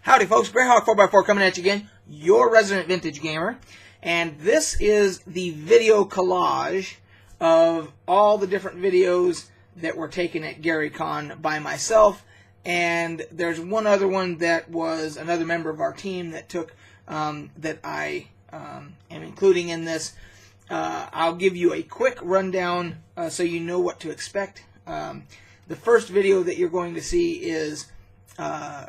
Howdy folks, Greyhawk 4x4 coming at you again, your resident vintage gamer. And this is the video collage of all the different videos that were taken at GaryCon by myself. And there's one other one that was another member of our team that took, that I am including in this. I'll give you a quick rundown so you know what to expect. The first video that you're going to see is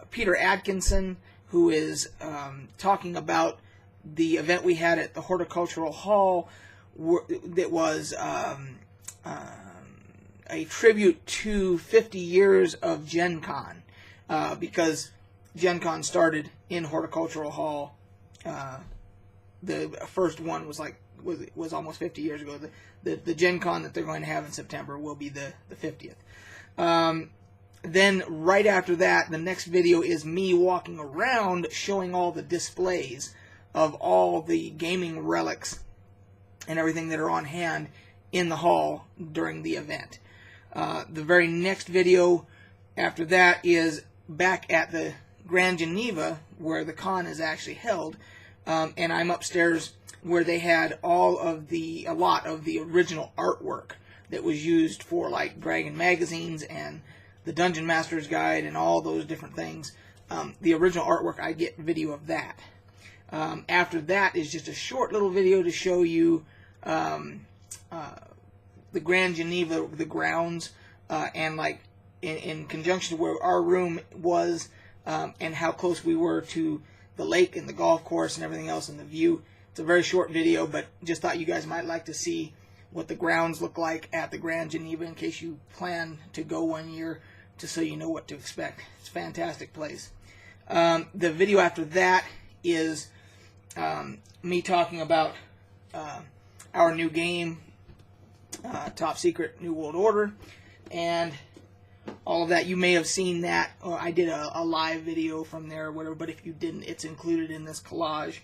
Peter Adkison, who is talking about the event we had at the Horticultural Hall that was a tribute to 50 years of GenCon, because GenCon started in Horticultural Hall. The first one was almost 50 years ago. The GenCon that they're going to have in September will be the 50th. Then right after that, the next video is me walking around showing all the displays of all the gaming relics and everything that are on hand in the hall during the event. The very next video after that is back at the Grand Geneva, where the con is actually held, and I'm upstairs where they had a lot of the original artwork that was used for like Dragon magazines and the Dungeon Master's Guide and all those different things. The original artwork, I get video of that. After that is just a short little video to show you the Grand Geneva, the grounds, and like in conjunction where our room was, and how close we were to the lake and the golf course and everything else in the view. It's a very short video, but just thought you guys might like to see what the grounds look like at the Grand Geneva in case you plan to go one year, just so you know what to expect. It's a fantastic place. The video after that is me talking about our new game, Top Secret New World Order, and all of that. You may have seen that. I did a live video from there or whatever, but if you didn't, it's included in this collage.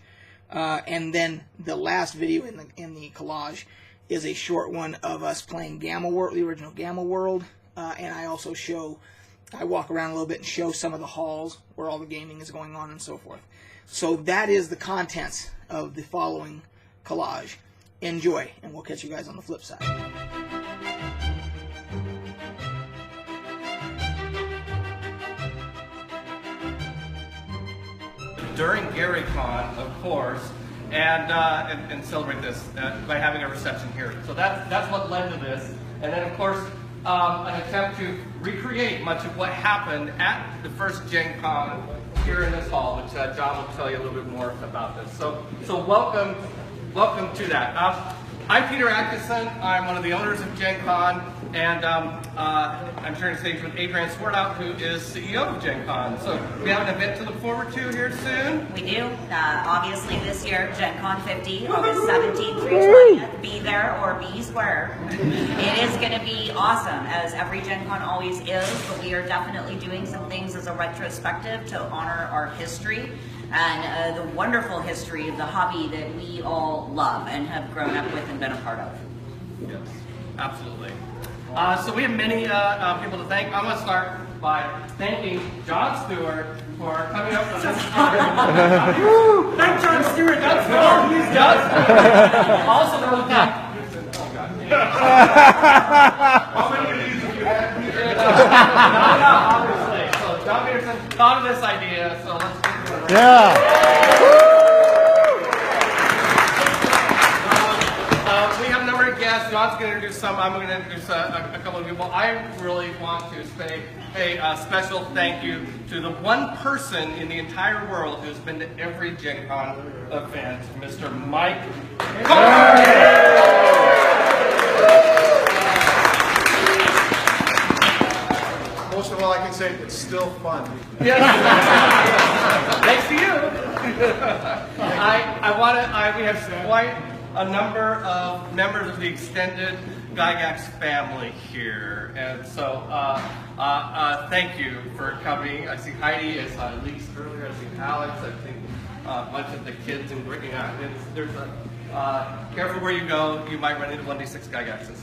And then the last video in the collage is a short one of us playing Gamma World, the original Gamma World, and I also I walk around a little bit and show some of the halls where all the gaming is going on and so forth. So that is the contents of the following collage. Enjoy, and we'll catch you guys on the flip side. During GaryCon, of course, and celebrate this by having a reception here. So that's what led to this. And then, of course, an attempt to recreate much of what happened at the first GenCon here in this hall, which John will tell you a little bit more about this. So welcome to that. I'm Peter Adkison. I'm one of the owners of GenCon, and I'm sharing stage with Adrian Swartout, who is CEO of GenCon. So we have an event to look forward to here soon. We do. Obviously this year, GenCon 50, August 17th through 20th. Be there or be square. It is going to be awesome, as every GenCon always is, but we are definitely doing some things as a retrospective to honor our history and the wonderful history of the hobby that we all love and have grown up with and been a part of. Yes, absolutely. So we have many people to thank. I'm going to start by thanking John Stewart for coming up with this. Thank John Stewart. John Stewart. Also, I want to thank. Oh God. How many of these have you had? Obviously. So John Peterson thought of this idea. So let's get to it. Yeah. We have a number of guests. John's going to introduce some. I'm going to introduce a couple of people. I really want to say a special thank you to the one person in the entire world who's been to every GenCon event, Mr. Mike Most of all, I can say it's still fun. Yes. Thanks to you. We have quite a number of members of the extended Gygax family here, and so thank you for coming. I see Heidi, I saw Elise earlier, I see Alex, I think a bunch of the kids in Brittany. There's careful where you go, you might run into 1d6 Gygaxes.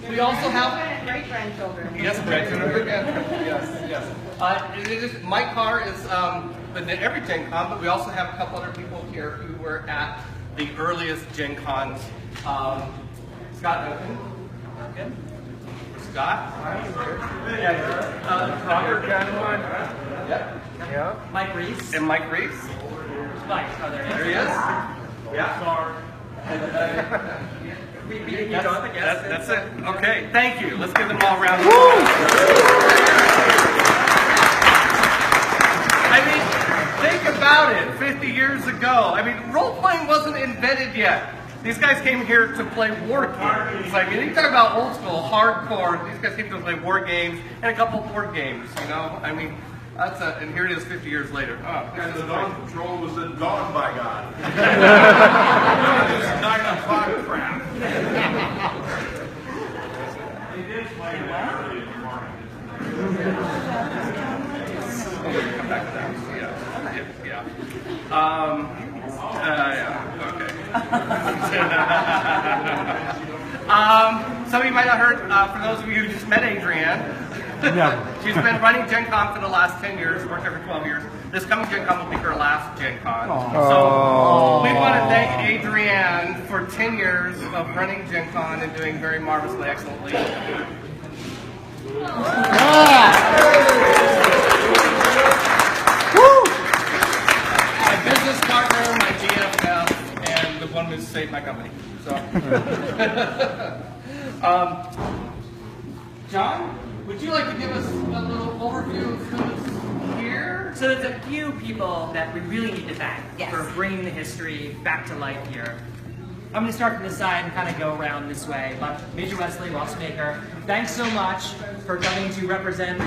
We also have great grandchildren. Yes, grandchildren. Yes, yes. My car is been at every Gen Con, but we also have a couple other people here who were at the earliest Gen Cons. Scott Duncan. Scott. Robert Geneva. Yep. Yeah. Mike Reese. And Mike Reese. Mike, oh, there There he he is. is. Yeah. That's it. Okay, thank you. Let's give them all a round of applause. I mean, think about it. 50 years ago. I mean, role-playing wasn't invented yet. These guys came here to play war games. I mean, you talk about old school, hardcore. These guys came to play war games and a couple board games, you know? I mean, that's a, and here it is 50 years later. Oh, And the dawn patrol was at dawn, by God. This 9 o'clock crap. They did play that early in the morning. come back to that. Yeah. Okay. Some of you might not have heard, for those of you who just met Adrienne, she's been running Gen Con for the last 10 years, worked there for 12 years. This coming Gen Con will be her last Gen Con. So we want to thank Adrienne for 10 years of running Gen Con and doing very marvelously, excellently. My business partner, my GFF, and the one who saved my company. So, John, would you like to give us a little overview of who's here? So there's a few people that we really need to thank Yes. for bringing the history back to life here. I'm going to start from this side and kind of go around this way. But Major Wesley, Rossmaker, thanks so much for coming to represent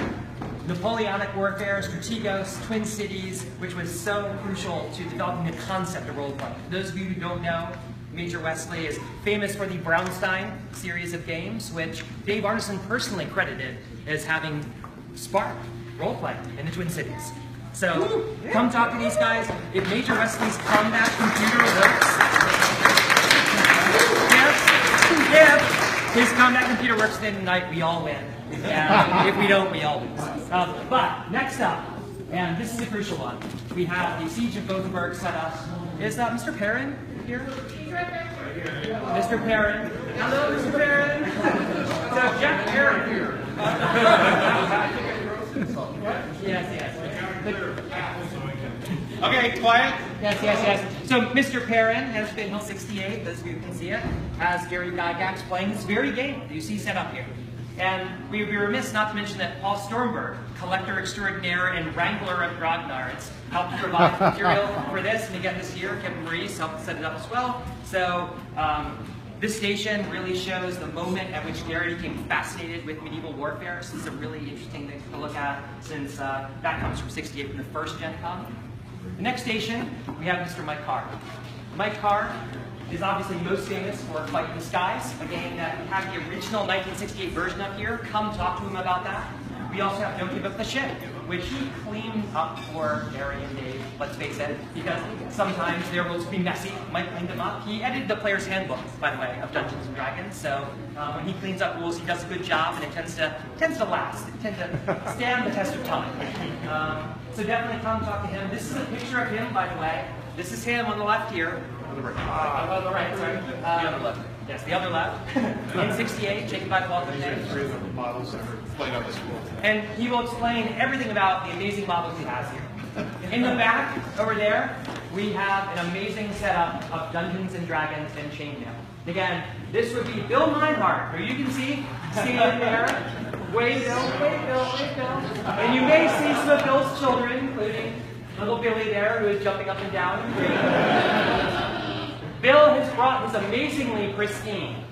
Napoleonic warfare, Strategos, Twin Cities, which was so crucial to developing the concept of role-playing. For those of you who don't know, Major Wesley is famous for the Brownstein series of games, which Dave Arneson personally credited as having sparked role-playing in the Twin Cities. So come talk to these guys. If Major Wesley's combat computer works, if his combat computer works then tonight, we all win. And if we don't, we all lose. But next up, and this is a crucial one, we have the Siege of Gothenburg set up. Is Mr. Perrin here? Mr. Perrin. Hello, Mr. Perrin. So Jeff Perrin here. Yes. Okay, quiet. Yes. So Mr. Perrin has been 68, those of you who can see it, as Gary Gygax playing this very game that you see set up here. And we'd be remiss not to mention that Paul Stormberg, collector extraordinaire and wrangler of Grognards, helped provide material for this, and again this year, Kevin Maurice helped set it up as well. So this station really shows the moment at which Gary became fascinated with medieval warfare. So this is a really interesting thing to look at, since that comes from '68 from the first Gen Con. The next station, we have Mr. Mike Carr. Mike Carr is obviously most famous for Fight in the Skies, a game that we have the original 1968 version up here. Come talk to him about that. We also have Don't Give Up the Ship, which he cleaned up for Gary and Dave, let's face it, because sometimes their rules can be messy. Mike cleaned them up. He edited the player's handbook, by the way, of Dungeons & Dragons, so when he cleans up rules, he does a good job, and it tends to last. It tends to stand the test of time. So definitely come talk to him. This is a picture of him, by the way. This is him on the left here. On the right, sorry. The other left. Yes, the other left. In '68, taken by Paul Courtney. Models that are played on this school. And he will explain everything about the amazing models he has here. In the back, over there, we have an amazing setup of Dungeons & Dragons and Chainmail. Again, this would be Bill Meinhardt, who you can see standing there. Wait, Bill. And you may see some of Bill's children, including little Billy there, who is jumping up and down. Bill has brought his amazingly pristine,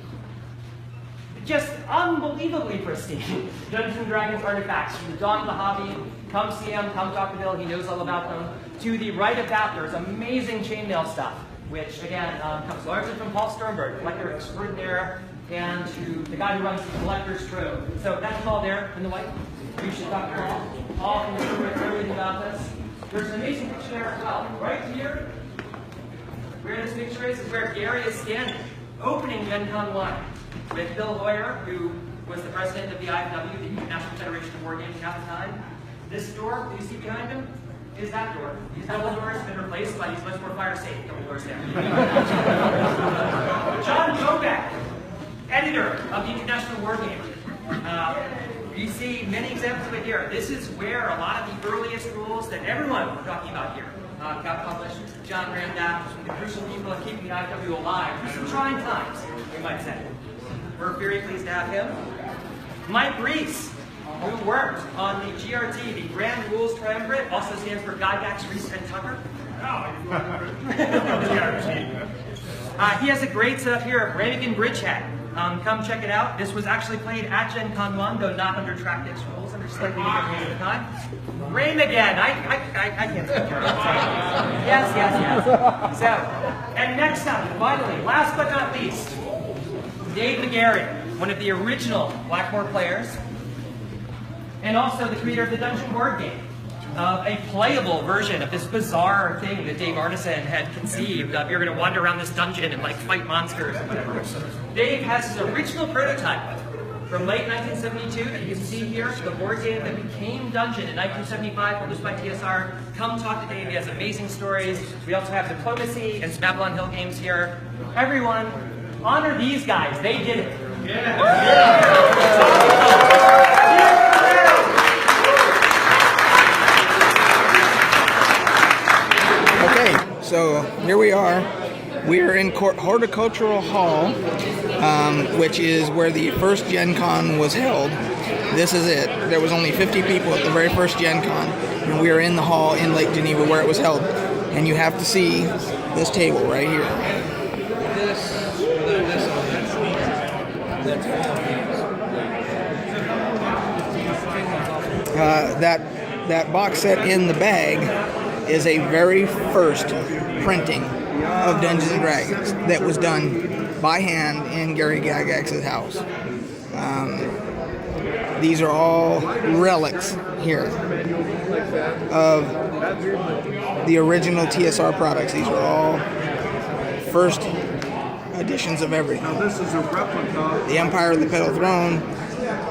just unbelievably pristine Dungeons & Dragons artifacts from the dawn of the hobby. Come see him, come talk to Bill, he knows all about them. To the right of that, there's amazing chainmail stuff, which again comes largely from Paul Sternberg, collector extraordinaire, and to the guy who runs the Collector's Trove. So that's Paul there in the white. You should talk to Paul. Paul can show you everything about this. There's an amazing picture there as well. Right here, where this picture is where Gary is standing, opening GenCon 1, with Bill Hoyer, who was the president of the IFW, the International Federation of War Games at the time, This door that you see behind him is that door. These double doors have been replaced by these much more fire safe double doors there. John Kovac, editor of the International War Game. You see many examples of it here. This is where a lot of the earliest rules that everyone we're talking about here got published. John ran that, was one of the crucial people in keeping the IW alive through some trying times, we might say. We're very pleased to have him. Mike Reese, who worked on the GRT, the Grand Rules Triumvirate, also stands for Gygax, Reese, and Tucker. He has a great setup here of Ramigan Bridgehead. Come check it out. This was actually played at GenCon 1, though not under Tractics rules, under slightly different rules at the time. Ramigan, I can't speak here. Yes. So, and next up, finally, last but not least, Dave McGarry, one of the original Blackmore players, and also the creator of the Dungeon board game. A playable version of this bizarre thing that Dave Arneson had conceived of. You're going to wander around this dungeon and like fight monsters or whatever. Dave has his original prototype from late 1972 that you can see here, the board game that became Dungeon in 1975, published by TSR. Come talk to Dave, he has amazing stories. We also have Diplomacy and some Babylon Hill games here. Everyone, honor these guys, they did it. So here we are. We are in Horticultural Hall, which is where the first GenCon was held. This is it. There was only 50 people at the very first GenCon, and we are in the hall in Lake Geneva where it was held. And you have to see this table right here. That box set in the bag is a very first printing of Dungeons & Dragons that was done by hand in Gary Gygax's house. These are all relics here of the original TSR products. These are all first editions of everything. Now this is a replica. The Empire of the Petal Throne,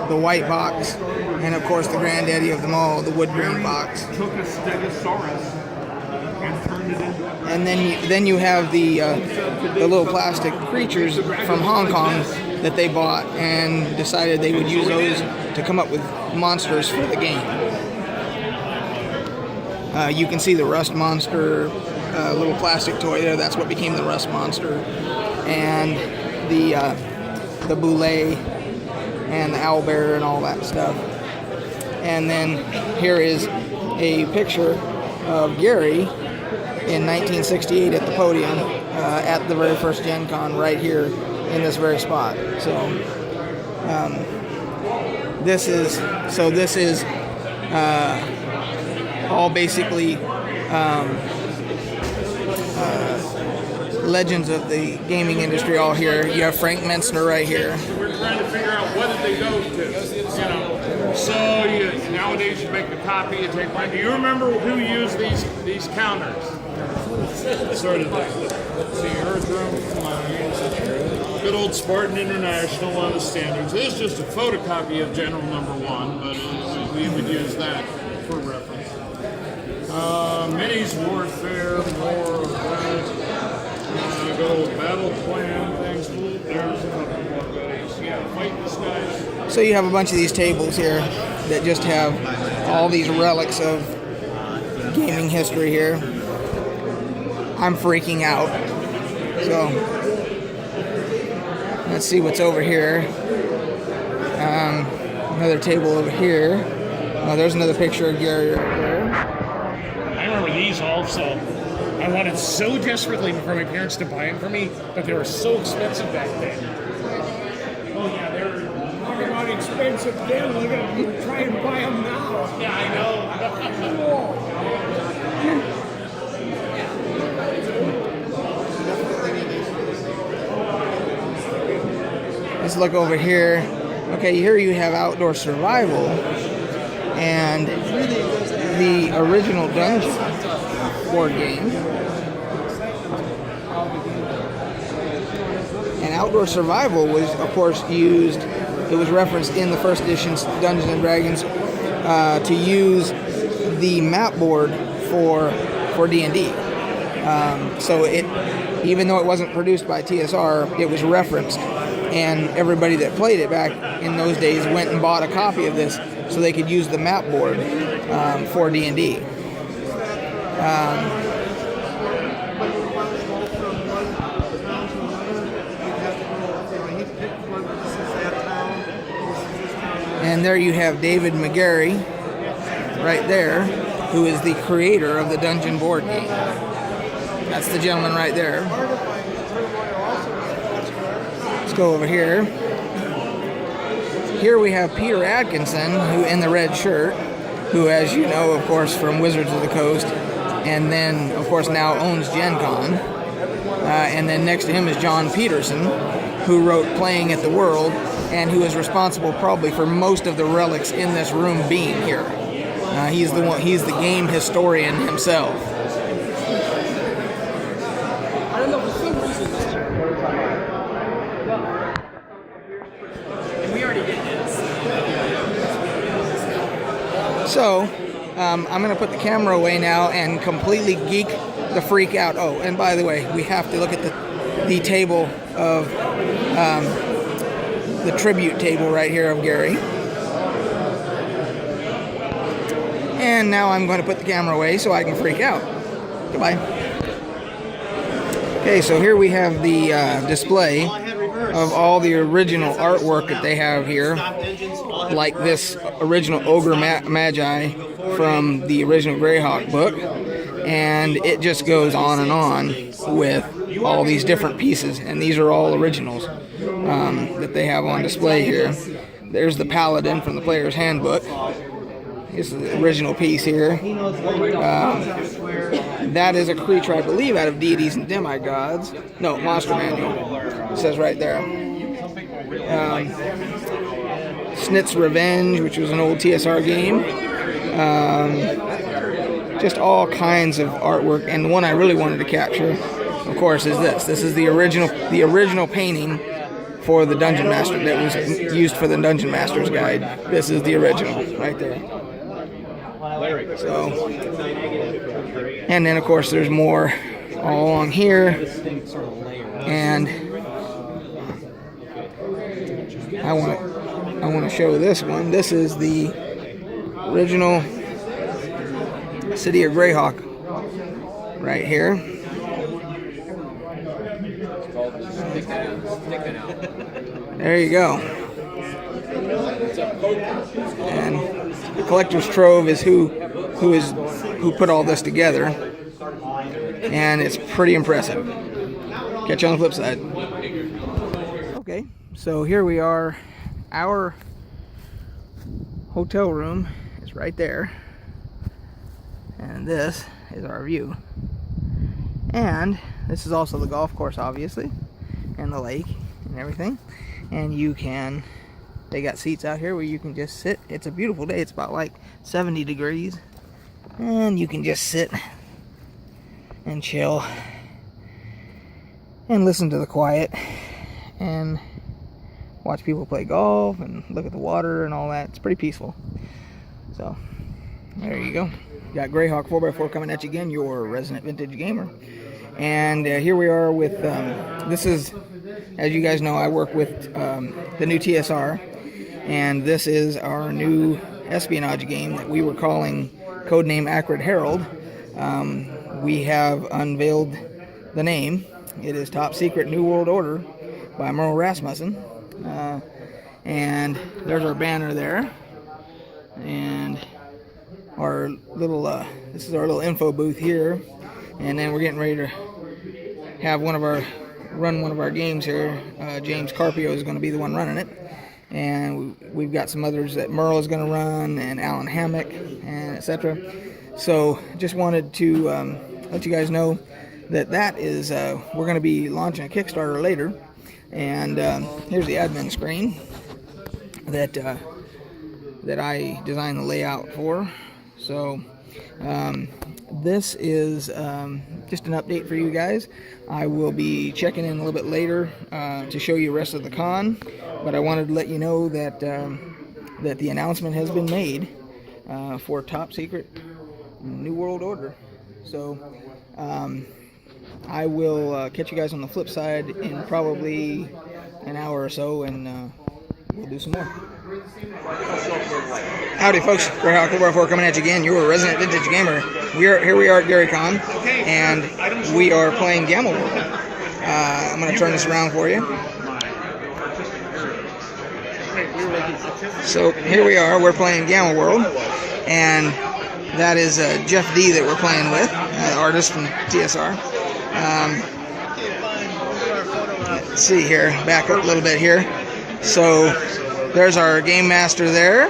the white box, and of course the granddaddy of them all, the wood green box. Took a Stegosaurus and turned it into. And then you have the little plastic creatures from Hong Kong that they bought and decided they would use those to come up with monsters for the game. You can see the Rust Monster, little plastic toy there. That's what became the Rust Monster, and the Boule and the Owlbear and all that stuff. And then here is a picture of Gary in 1968 at the podium at the very first GenCon right here in this very spot. So this is all basically legends of the gaming industry all here. You have Frank Metzner right here. We're trying to figure out what did they go to, you know. So nowadays you make a copy, you take one. Do you remember who used these counters? Sort of thing. See, Earth Room, good old Spartan International, one of the standards. This is just a photocopy of General Number 1, but we would use that for reference. Minis Warfare, more of that. Good old battle plan things. There's a couple more goodies. Yeah, fight this guy. So you have a bunch of these tables here that just have all these relics of gaming history here. I'm freaking out. So let's see what's over here. Another table over here. Oh, there's another picture of Gary right there. I remember these also. I wanted so desperately for my parents to buy them for me, but they were so expensive back then. Oh yeah, they're Talking about expensive then, look at you try and buy them now. yeah, I know. Let's look over here. Okay, here you have Outdoor Survival and the original Dungeon board game. And Outdoor Survival was, of course, used, it was referenced in the first edition's Dungeons & Dragons to use the map board for D&D. So it, even though it wasn't produced by TSR, it was referenced, and everybody that played it back in those days went and bought a copy of this so they could use the map board for D&D. And there you have David McGarry right there, who is the creator of the Dungeon board game. That's the gentleman right there. Let's go over here. Here we have Peter Adkison, who in the red shirt, who, as you know, of course, from Wizards of the Coast, and then, of course, now owns GenCon. And then next to him is John Peterson, who wrote Playing at the World, and who is responsible probably for most of the relics in this room being here. He's the game historian himself. I don't know, for some reason this We already did this. So, I'm going to put the camera away now and completely geek the freak out. Oh, and by the way, we have to look at the table of the tribute table right here of Gary. And now I'm going to put the camera away so I can freak out. Goodbye. Okay, so here we have the display of all the original artwork that they have here, like this original Ogre Magi from the original Greyhawk book, and it just goes on and on with all these different pieces, and these are all originals that they have on display here. There's the Paladin from the Player's Handbook. This is the original piece here. That is a creature, I believe, out of Deities and Demigods. No, Monster Manual. It says right there. Snit's Revenge, which was an old TSR game. Just all kinds of artwork. And the one I really wanted to capture, of course, is this. This is the original painting for the Dungeon Master that was used for the Dungeon Master's Guide. This is the original right there. So, and then of course there's more all along here, and I want to show this one. This is the original City of Greyhawk right here. There you go. And the collector's trove is who put all this together, and it's pretty impressive. Catch you on the flip side. Okay, so here we are. Our hotel room is right there, and this is our view. And this is also the golf course, obviously, and the lake and everything. And they got seats out here where you can just sit. It's a beautiful day. It's about like 70 degrees. And you can just sit and chill and listen to the quiet and watch people play golf and look at the water and all that. It's pretty peaceful. So, there you go. Got Greyhawk 4x4 coming at you again, your resident vintage gamer. And here we are with, this is, as you guys know, I work with the new TSR. And this is our new espionage game that we were calling codename Acrid Herald. We have unveiled the name. It is Top Secret New World Order by Merle Rasmussen. And there's our banner there. And our little, this is our little info booth here. And then we're getting ready to have run one of our games here. James Carpio is going to be the one running it. And we've got some others that Merle is going to run, and Alan Hammock, and etc. So just wanted to let you guys know that is we're going to be launching a Kickstarter later. And here's the admin screen that I designed the layout for. So this is just an update for you guys. I will be checking in a little bit later to show you the rest of the con, but I wanted to let you know that that the announcement has been made for Top Secret New World Order. So I will catch you guys on the flip side in probably an hour or so, and we'll do some more. Howdy, folks. Greg Hawker coming at you again. You're a resident vintage gamer. Here we are at GaryCon, and we are playing Gamma World. I'm going to turn this around for you. So here we are. We're playing Gamma World, and that is Jeff D that we're playing with, artist from TSR. Let's see here. Back up a little bit here. So there's our game master there,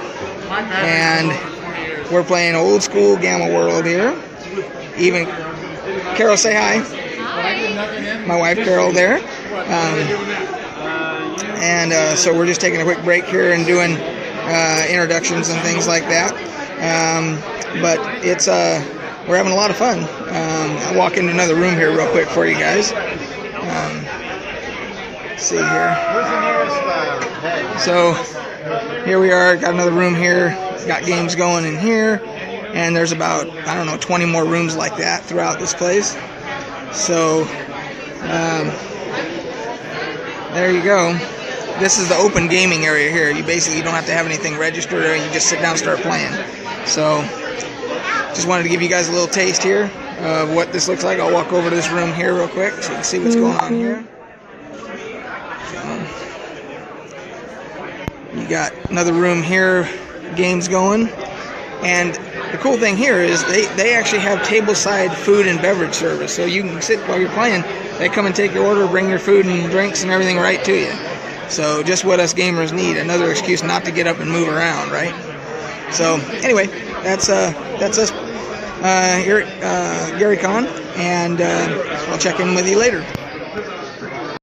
and we're playing old school Gamma World here. Even Carol, say hi. Hi. My wife Carol there. So we're just taking a quick break here and doing introductions and things like that. But it's we're having a lot of fun. I'll walk into another room here real quick for you guys. Let's see here. So here we are, got another room here, got games going in here, and there's about, I don't know, 20 more rooms like that throughout this place. So there you go. This is the open gaming area here. You basically don't have to have anything registered, or you just sit down and start playing. So just wanted to give you guys a little taste here of what this looks like. I'll walk over to this room here real quick so you can see what's going on here. You got another room here, games going, and the cool thing here is they actually have tableside food and beverage service, so you can sit while you're playing. They come and take your order, bring your food and drinks and everything right to you. So just what us gamers need, another excuse not to get up and move around, right? So anyway, that's us here at GaryCon, and I'll check in with you later.